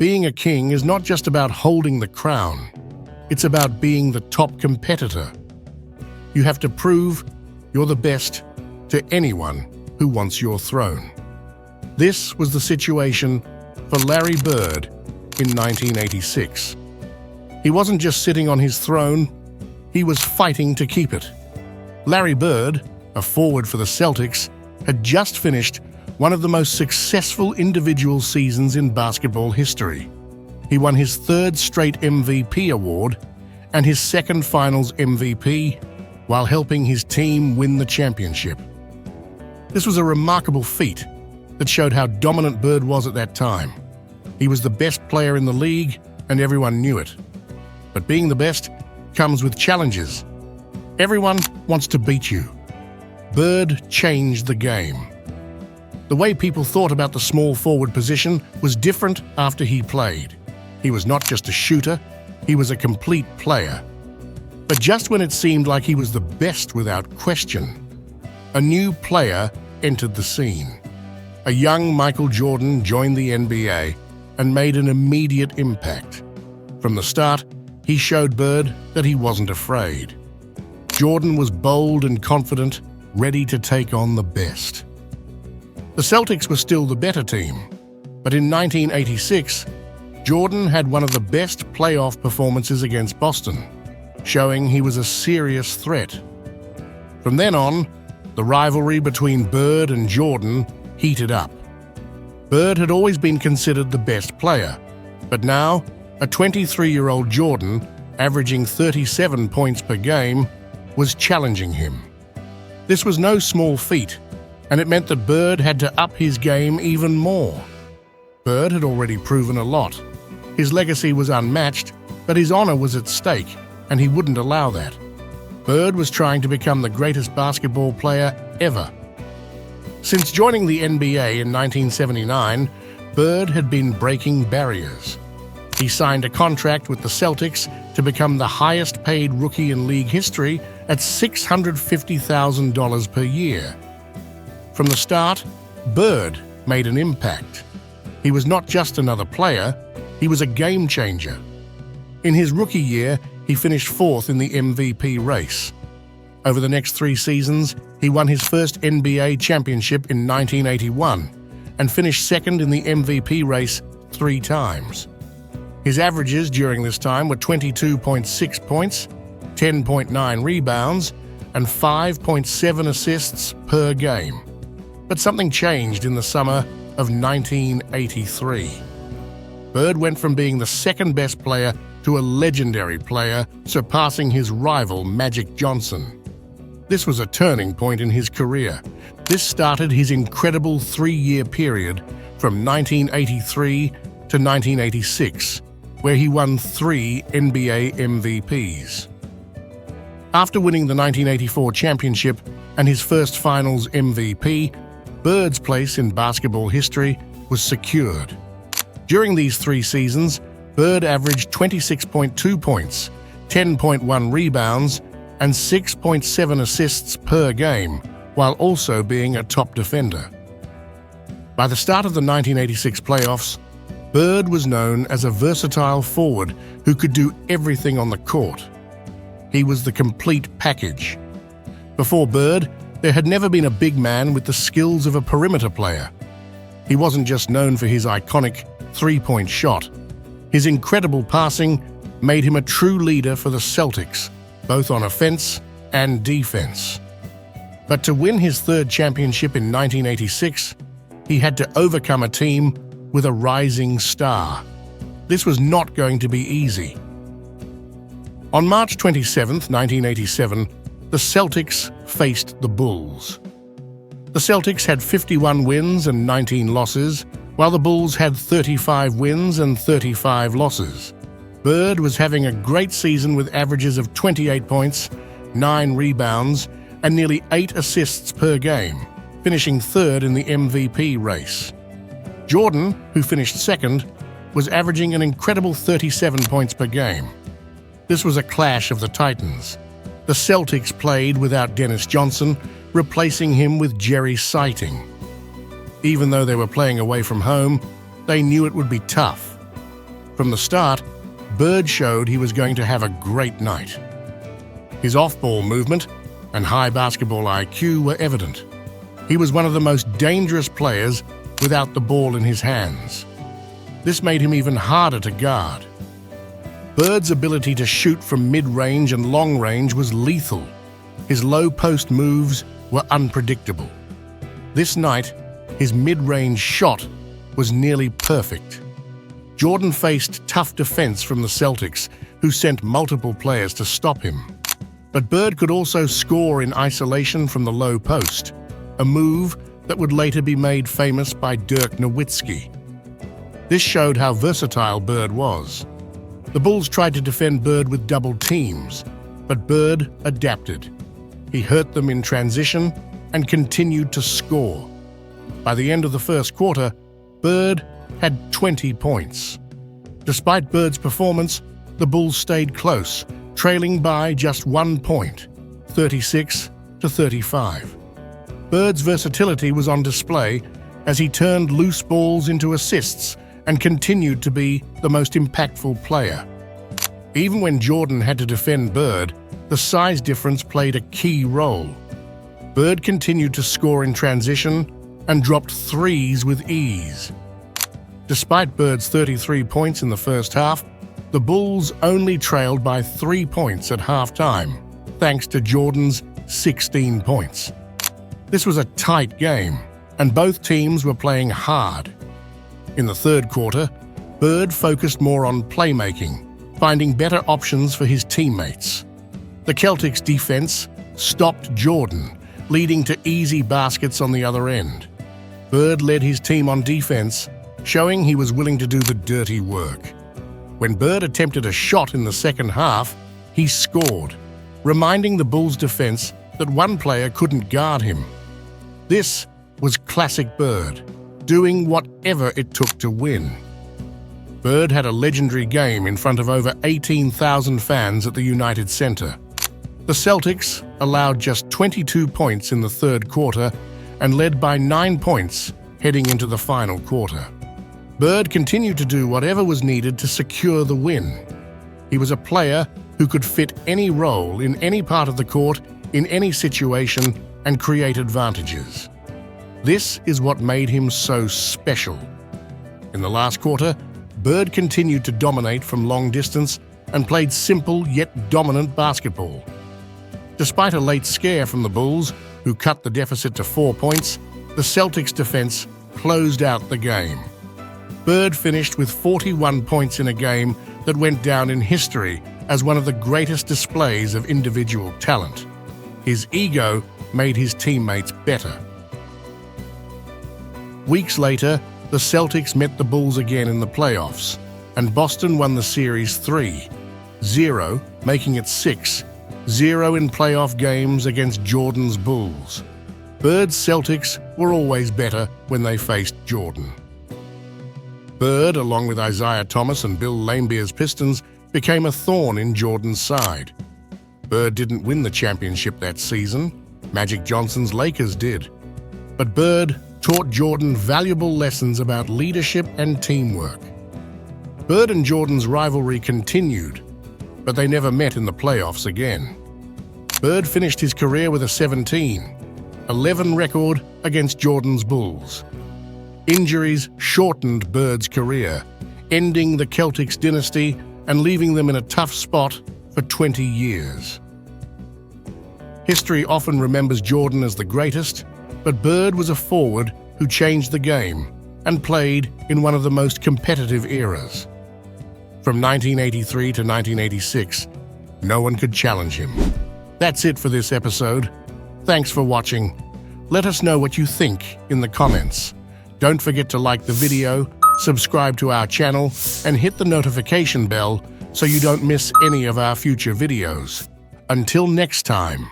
Being a king is not just about holding the crown. It's about being the top competitor. You have to prove you're the best to anyone who wants your throne. This was the situation for Larry Bird in 1986. He wasn't just sitting on his throne, he was fighting to keep it. Larry Bird, a forward for the Celtics, had just finished one of the most successful individual seasons in basketball history. He won his third straight MVP award and his second Finals MVP while helping his team win the championship. This was a remarkable feat that showed how dominant Bird was at that time. He was the best player in the league and everyone knew it. But being the best comes with challenges. Everyone wants to beat you. Bird changed the game. The way people thought about the small forward position was different after he played. He was not just a shooter, he was a complete player. But just when it seemed like he was the best without question, a new player entered the scene. A young Michael Jordan joined the NBA and made an immediate impact. From the start, he showed Bird that he wasn't afraid. Jordan was bold and confident, ready to take on the best. The Celtics were still the better team, but in 1986, Jordan had one of the best playoff performances against Boston, showing he was a serious threat. From then on, the rivalry between Bird and Jordan heated up. Bird had always been considered the best player, but now, a 23-year-old Jordan, averaging 37 points per game, was challenging him. This was no small feat, and it meant that Bird had to up his game even more. Bird had already proven a lot. His legacy was unmatched, but his honor was at stake, and he wouldn't allow that. Bird was trying to become the greatest basketball player ever. Since joining the NBA in 1979, Bird had been breaking barriers. He signed a contract with the Celtics to become the highest-paid rookie in league history at $650,000 per year. From the start, Bird made an impact. He was not just another player, he was a game changer. In his rookie year, he finished fourth in the MVP race. Over the next 3 seasons, he won his first NBA championship in 1981 and finished second in the MVP race 3 times. His averages during this time were 22.6 points, 10.9 rebounds, and 5.7 assists per game. But something changed in the summer of 1983. Bird went from being the second-best player to a legendary player, surpassing his rival Magic Johnson. This was a turning point in his career. This started his incredible 3-year period from 1983 to 1986, where he won 3 NBA MVPs. After winning the 1984 championship and his first Finals MVP, Bird's place in basketball history was secured. During these 3 seasons, Bird averaged 26.2 points, 10.1 rebounds, and 6.7 assists per game, while also being a top defender. By the start of the 1986 playoffs, Bird was known as a versatile forward who could do everything on the court. He was the complete package. Before Bird, there had never been a big man with the skills of a perimeter player. He wasn't just known for his iconic 3-point shot. His incredible passing made him a true leader for the Celtics, both on offense and defense. But to win his 3rd championship in 1986, he had to overcome a team with a rising star. This was not going to be easy. On March 27, 1987, the Celtics faced the Bulls. The Celtics had 51 wins and 19 losses, while the Bulls had 35 wins and 35 losses. Bird was having a great season with averages of 28 points, 9 rebounds, and nearly 8 assists per game, finishing 3rd in the MVP race. Jordan, who finished 2nd, was averaging an incredible 37 points per game. This was a clash of the Titans. The Celtics played without Dennis Johnson, replacing him with Jerry Sighting. Even though they were playing away from home, they knew it would be tough. From the start, Bird showed he was going to have a great night. His off-ball movement and high basketball IQ were evident. He was one of the most dangerous players without the ball in his hands. This made him even harder to guard. Bird's ability to shoot from mid-range and long-range was lethal. His low-post moves were unpredictable. This night, his mid-range shot was nearly perfect. Jordan faced tough defense from the Celtics, who sent multiple players to stop him. But Bird could also score in isolation from the low post, a move that would later be made famous by Dirk Nowitzki. This showed how versatile Bird was. The Bulls tried to defend Bird with double teams, but Bird adapted. He hurt them in transition and continued to score. By the end of the first quarter, Bird had 20 points. Despite Bird's performance, the Bulls stayed close, trailing by just 1 point, 36-35. Bird's versatility was on display as he turned loose balls into assists and continued to be the most impactful player. Even when Jordan had to defend Bird, the size difference played a key role. Bird continued to score in transition and dropped threes with ease. Despite Bird's 33 points in the first half, the Bulls only trailed by 3 points at halftime, thanks to Jordan's 16 points. This was a tight game, and both teams were playing hard. In the third quarter, Bird focused more on playmaking, finding better options for his teammates. The Celtics' defense stopped Jordan, leading to easy baskets on the other end. Bird led his team on defense, showing he was willing to do the dirty work. When Bird attempted a shot in the second half, he scored, reminding the Bulls' defense that one player couldn't guard him. This was classic Bird, doing whatever it took to win. Bird had a legendary game in front of over 18,000 fans at the United Center. The Celtics allowed just 22 points in the third quarter and led by 9 points heading into the final quarter. Bird continued to do whatever was needed to secure the win. He was a player who could fit any role in any part of the court, in any situation, and create advantages. This is what made him so special. In the last quarter, Bird continued to dominate from long distance and played simple yet dominant basketball. Despite a late scare from the Bulls, who cut the deficit to 4 points, the Celtics' defense closed out the game. Bird finished with 41 points in a game that went down in history as one of the greatest displays of individual talent. His ego made his teammates better. Weeks later, the Celtics met the Bulls again in the playoffs, and Boston won the series 3-0, making it 6-0 in playoff games against Jordan's Bulls. Bird's Celtics were always better when they faced Jordan. Bird, along with Isaiah Thomas and Bill Laimbeer's Pistons, became a thorn in Jordan's side. Bird didn't win the championship that season. Magic Johnson's Lakers did. But Bird taught Jordan valuable lessons about leadership and teamwork. Bird and Jordan's rivalry continued, but they never met in the playoffs again. Bird finished his career with a 17-11 record against Jordan's Bulls. Injuries shortened Bird's career, ending the Celtics dynasty and leaving them in a tough spot for 20 years. History often remembers Jordan as the greatest, but Bird was a forward who changed the game and played in one of the most competitive eras. From 1983 to 1986, no one could challenge him. That's it for this episode. Thanks for watching. Let us know what you think in the comments. Don't forget to like the video, subscribe to our channel, and hit the notification bell so you don't miss any of our future videos. Until next time.